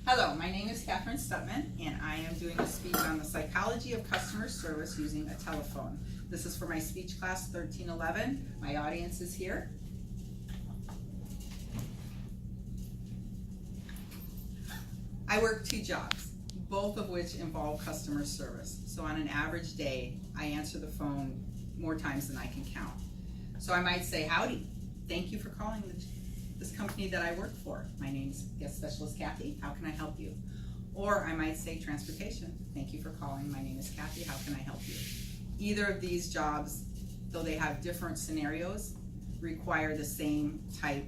Hello, my name is Catherine Stutman, and I am doing a speech on the psychology of customer service using a telephone. This is for my speech class 1311. My audience is here. I work 2 jobs, both of which involve customer service. So on an average day, I answer the phone more times than I can count. So I might say, howdy, thank you for calling this company that I work for. My name is Guest Specialist Kathy. How can I help you? Or I might say transportation. Thank you for calling. My name is Kathy. How can I help you? Either of these jobs, though they have different scenarios, require the same type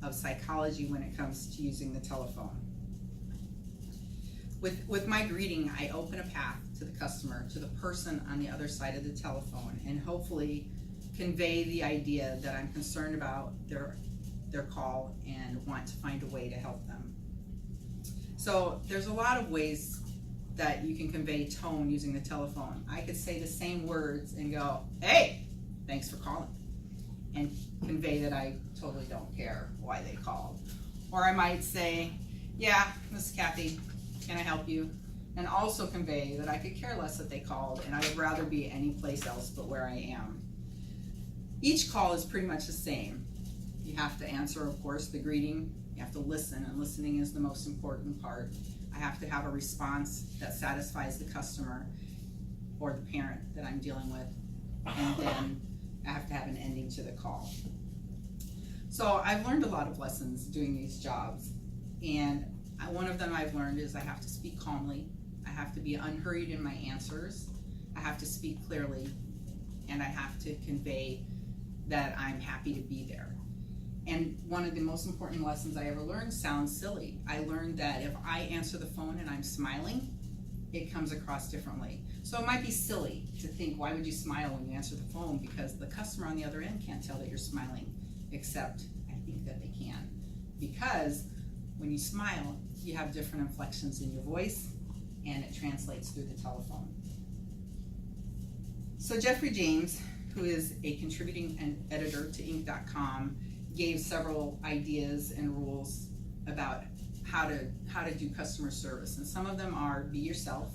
of psychology when it comes to using the telephone. With my greeting, I open a path to the customer, to the person on the other side of the telephone, and hopefully convey the idea that I'm concerned about their call and want to find a way to help them. So there's a lot of ways that you can convey tone using the telephone. I could say the same words and go, hey, thanks for calling, and convey that I totally don't care why they called. Or I might say, yeah, this is Kathy, can I help you? And also convey that I could care less that they called and I would rather be any place else but where I am. Each call is pretty much the same. You have to answer, of course, the greeting. You have to listen, and listening is the most important part. I have to have a response that satisfies the customer or the parent that I'm dealing with, and then I have to have an ending to the call. So I've learned a lot of lessons doing these jobs, and one of them I've learned is I have to speak calmly, I have to be unhurried in my answers, I have to speak clearly, and I have to convey that I'm happy to be there. And one of the most important lessons I ever learned sounds silly. I learned that if I answer the phone and I'm smiling, it comes across differently. So it might be silly to think, why would you smile when you answer the phone? Because the customer on the other end can't tell that you're smiling, except I think that they can. Because when you smile, you have different inflections in your voice, and it translates through the telephone. So Jeffrey James, who is a contributing editor to Inc.com, gave several ideas and rules about how to do customer service. And some of them are: be yourself,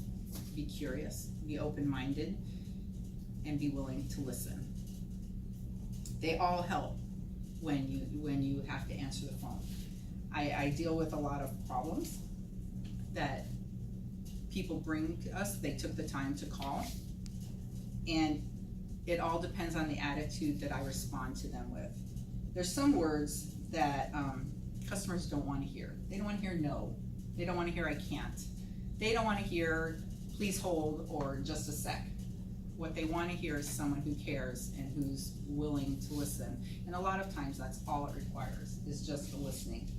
be curious, be open-minded, and be willing to listen. They all help when you have to answer the phone. I deal with a lot of problems that people bring to us. They took the time to call, and it all depends on the attitude that I respond to them with. There's some words that customers don't want to hear. They don't want to hear no. They don't want to hear I can't. They don't want to hear please hold or just a sec. What they want to hear is someone who cares and who's willing to listen. And a lot of times that's all it requires, is just the listening.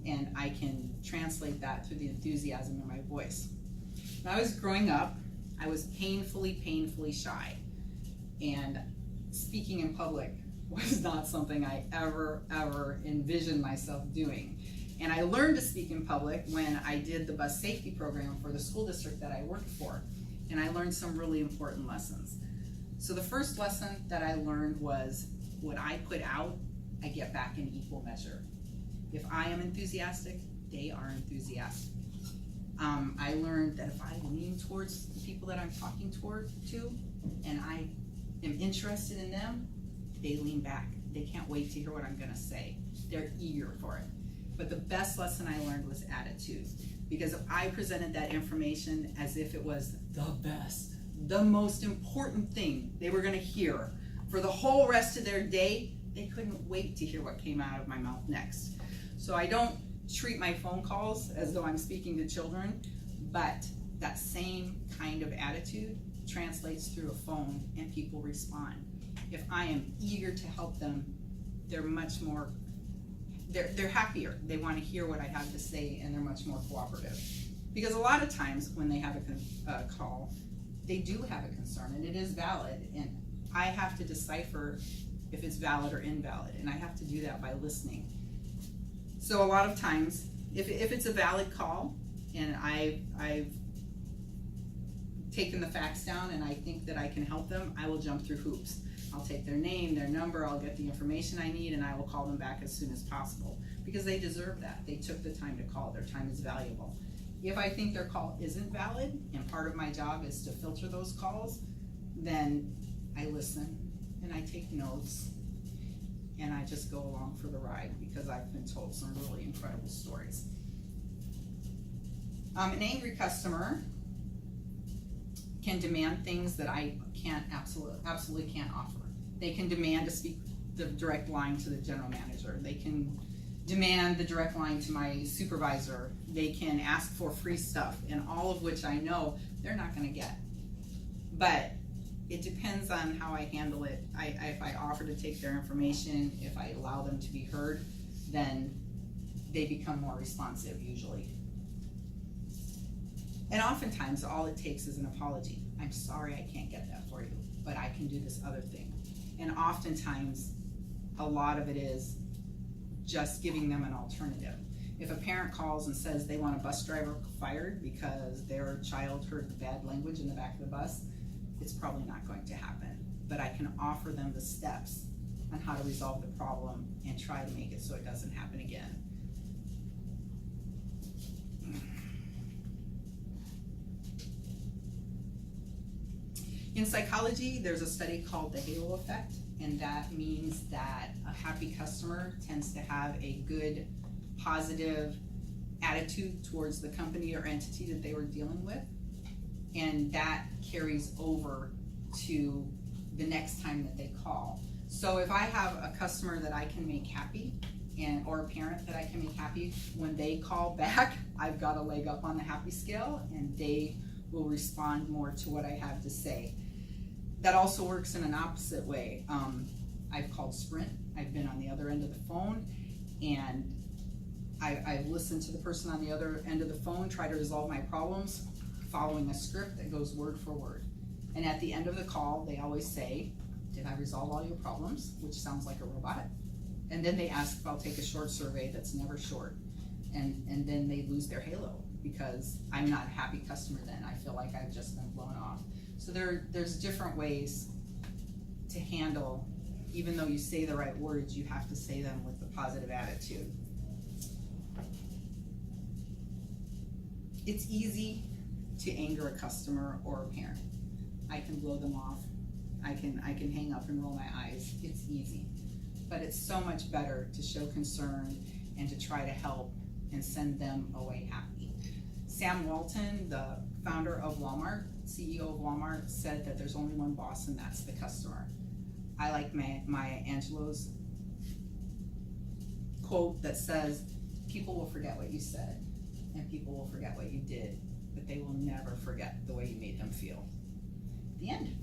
And I can translate that through the enthusiasm in my voice. When I was growing up, I was painfully shy. And speaking in public was not something I ever envisioned myself doing. And I learned to speak in public when I did the bus safety program for the school district that I worked for. And I learned some really important lessons. So the first lesson that I learned was, what I put out, I get back in equal measure. If I am enthusiastic, they are enthusiastic. I learned that if I lean towards the people that I'm talking to, and I am interested in them, they lean back. They can't wait to hear what I'm gonna say. They're eager for it. But the best lesson I learned was attitude. Because if I presented that information as if it was the best, the most important thing they were gonna hear for the whole rest of their day, they couldn't wait to hear what came out of my mouth next. So I don't treat my phone calls as though I'm speaking to children, but that same kind of attitude translates through a phone and people respond. If I am eager to help them, they're much more, they're happier. They want to hear what I have to say, and they're much more cooperative. Because a lot of times when they have a call, they do have a concern, and it is valid, and I have to decipher if it's valid or invalid, and I have to do that by listening. So a lot of times, if it's a valid call, and I've taken the facts down and I think that I can help them, I will jump through hoops. I'll take their name, their number, I'll get the information I need, and I will call them back as soon as possible. because they deserve that. They took the time to call. Their time is valuable. If I think their call isn't valid, and part of my job is to filter those calls, then I listen and I take notes and I just go along for the ride, because I've been told some really incredible stories. An angry customer can demand things that I absolutely can't offer. They can demand to speak the direct line to the general manager. They can demand the direct line to my supervisor. They can ask for free stuff, and all of which I know they're not gonna get. But it depends on how I handle it. If I offer to take their information, if I allow them to be heard, then they become more responsive usually. And oftentimes all it takes is an apology. I'm sorry I can't get that for you, but I can do this other thing. And oftentimes a lot of it is just giving them an alternative. If a parent calls and says they want a bus driver fired because their child heard the bad language in the back of the bus, it's probably not going to happen. But I can offer them the steps on how to resolve the problem and try to make it so it doesn't happen again. In psychology, there's a study called the halo effect, and that means that a happy customer tends to have a good, positive attitude towards the company or entity that they were dealing with, and that carries over to the next time that they call. So if I have a customer that I can make happy, or a parent that I can make happy, when they call back, I've got a leg up on the happy scale, and they will respond more to what I have to say. That also works in an opposite way. I've called Sprint, I've been on the other end of the phone, and I've listened to the person on the other end of the phone try to resolve my problems, following a script that goes word for word. And at the end of the call, they always say, did I resolve all your problems? Which sounds like a robot. And then they ask if I'll take a short survey that's never short. And then they lose their halo, because I'm not a happy customer then. I feel like I've just been blown off. So there's different ways to handle, even though you say the right words, you have to say them with a positive attitude. It's easy to anger a customer or a parent. I can blow them off. I can hang up and roll my eyes. It's easy. But it's so much better to show concern and to try to help and send them away happy. Sam Walton, the founder of Walmart, CEO of Walmart, said that there's only one boss, and that's the customer. I like Maya Angelou's quote that says, people will forget what you said, and people will forget what you did, but they will never forget the way you made them feel. The end.